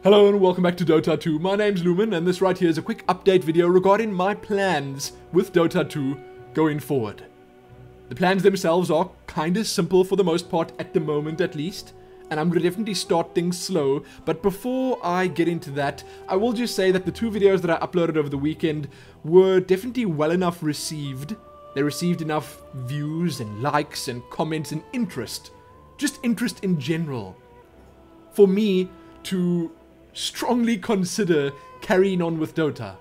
Hello and welcome back to Dota 2. My name's Lumin and this right here is a quick update video regarding my plans with Dota 2 going forward. The plans themselves are kinda simple for the most part, at the moment at least, and I'm gonna definitely start things slow, but before I get into that, I will just say that the two videos that I uploaded over the weekend were definitely well enough received. They received enough views and likes and comments and interest, just interest in general, for me to strongly consider carrying on with Dota.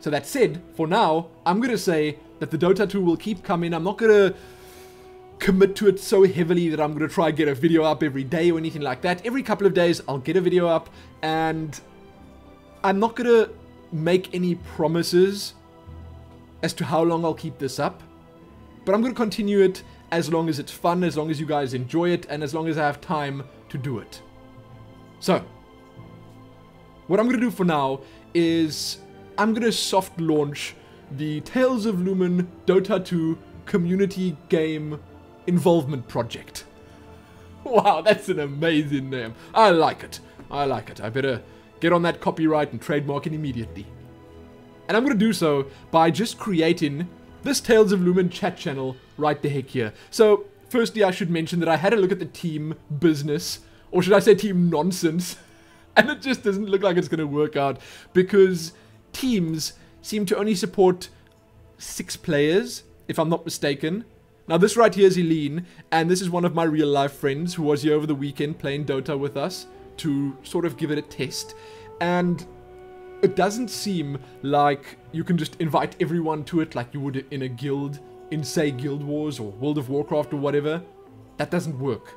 So that said, for now, I'm going to say that the Dota 2 will keep coming. I'm not going to commit to it so heavily that I'm going to try and get a video up every day or anything like that. Every couple of days, I'll get a video up, and I'm not going to make any promises as to how long I'll keep this up. But I'm going to continue it as long as it's fun, as long as you guys enjoy it, and as long as I have time to do it. So, what I'm going to do for now is I'm going to soft launch the Tales of Lumin Dota 2 Community Game Involvement Project. Wow, that's an amazing name. I like it. I like it. I better get on that copyright and trademark it immediately. And I'm going to do so by just creating this Tales of Lumin chat channel right the heck here. So, firstly, I should mention that I had a look at the team business, or should I say team nonsense, and it just doesn't look like it's going to work out, because teams seem to only support 6 players, if I'm not mistaken. Now this right here is Eileen, and this is one of my real life friends who was here over the weekend playing Dota with us to sort of give it a test. And it doesn't seem like you can just invite everyone to it like you would in a guild, in say Guild Wars or World of Warcraft or whatever. That doesn't work.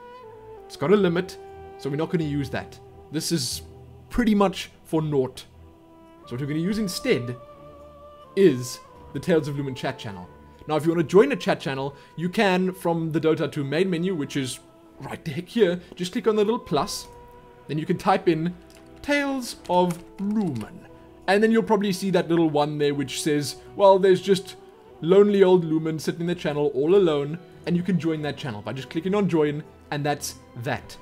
It's got a limit, so we're not going to use that. This is pretty much for naught. So what we're going to use instead is the Tales of Lumin chat channel. Now if you want to join a chat channel, you can from the Dota 2 main menu, which is right the heck here. Just click on the little plus. Then you can type in Tales of Lumin. And then you'll probably see that little one there which says, well, there's just lonely old Lumin sitting in the channel all alone. And you can join that channel by just clicking on join, and that's that.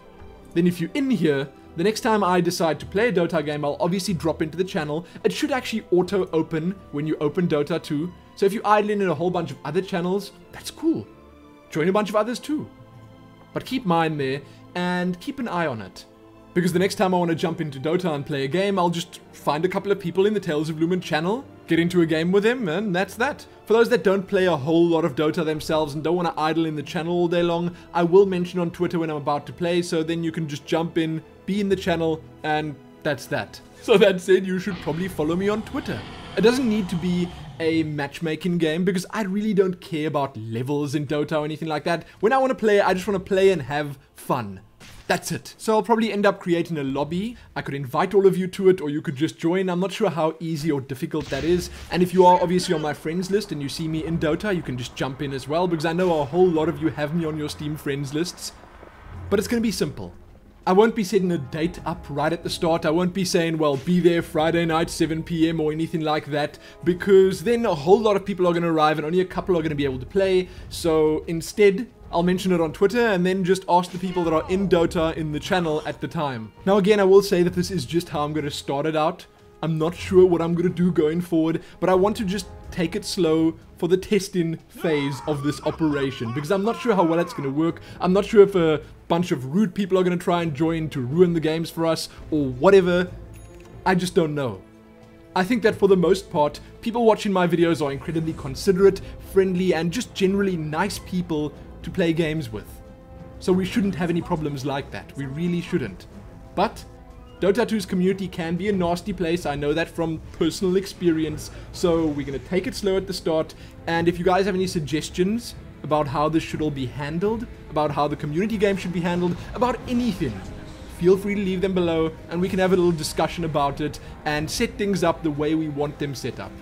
Then if you're in here, the next time I decide to play a Dota game, I'll obviously drop into the channel. It should actually auto-open when you open Dota 2. So if you idle in a whole bunch of other channels, that's cool. Join a bunch of others too. But keep mine there, and keep an eye on it. Because the next time I want to jump into Dota and play a game, I'll just find a couple of people in the Tales of Lumin channel, get into a game with them, and that's that. For those that don't play a whole lot of Dota themselves and don't want to idle in the channel all day long, I will mention on Twitter when I'm about to play, so then you can just jump in, be in the channel, and that's that. So that said, you should probably follow me on Twitter. It doesn't need to be a matchmaking game, because I really don't care about levels in Dota or anything like that. When I want to play, I just want to play and have fun. That's it. So I'll probably end up creating a lobby. I could invite all of you to it, or you could just join. I'm not sure how easy or difficult that is. And if you are obviously on my friends list and you see me in Dota, you can just jump in as well, because I know a whole lot of you have me on your Steam friends lists. But it's going to be simple. I won't be setting a date up right at the start. I won't be saying, well, be there Friday night, 7 PM or anything like that, because then a whole lot of people are going to arrive and only a couple are going to be able to play. So instead, I'll mention it on Twitter and then just ask the people that are in Dota in the channel at the time. Now again, I will say that this is just how I'm going to start it out. I'm not sure what I'm going to do going forward, but I want to just take it slow for the testing phase of this operation, because I'm not sure how well it's going to work. I'm not sure if a bunch of rude people are going to try and join to ruin the games for us or whatever. I just don't know. I think that for the most part, people watching my videos are incredibly considerate, friendly, and just generally nice people to play games with. So we shouldn't have any problems like that. We really shouldn't. But Dota 2's community can be a nasty place. I know that from personal experience. So we're going to take it slow at the start. And if you guys have any suggestions about how this should all be handled, about how the community game should be handled, about anything, feel free to leave them below and we can have a little discussion about it and set things up the way we want them set up.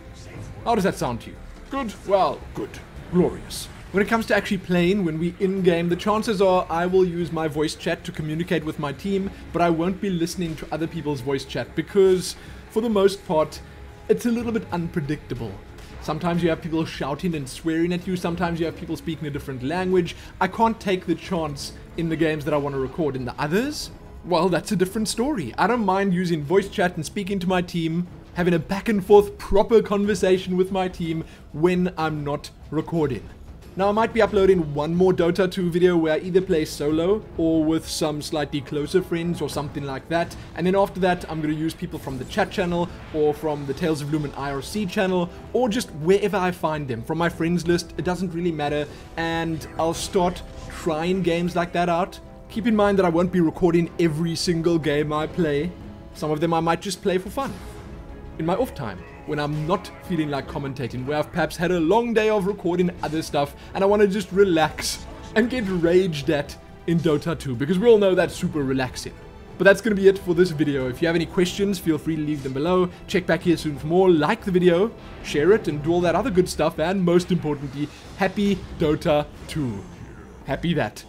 How does that sound to you? Good? Well, good. Glorious. When it comes to actually playing, when we in-game, the chances are I will use my voice chat to communicate with my team, but I won't be listening to other people's voice chat because, for the most part, it's a little bit unpredictable. Sometimes you have people shouting and swearing at you, sometimes you have people speaking a different language. I can't take the chance in the games that I want to record. In the others, well, that's a different story. I don't mind using voice chat and speaking to my team, having a back and forth proper conversation with my team when I'm not recording. Now, I might be uploading one more Dota 2 video where I either play solo or with some slightly closer friends or something like that. And then after that, I'm going to use people from the chat channel or from the Tales of Lumin IRC channel or just wherever I find them. From my friends list, it doesn't really matter. And I'll start trying games like that out. Keep in mind that I won't be recording every single game I play. Some of them I might just play for fun in my off time, when I'm not feeling like commentating, where I've perhaps had a long day of recording other stuff and I want to just relax and get raged at in Dota 2, because we all know that's super relaxing. But that's going to be it for this video. If you have any questions, feel free to leave them below. Check back here soon for more. Like the video, share it, and do all that other good stuff. And most importantly, happy Dota 2. Happy that.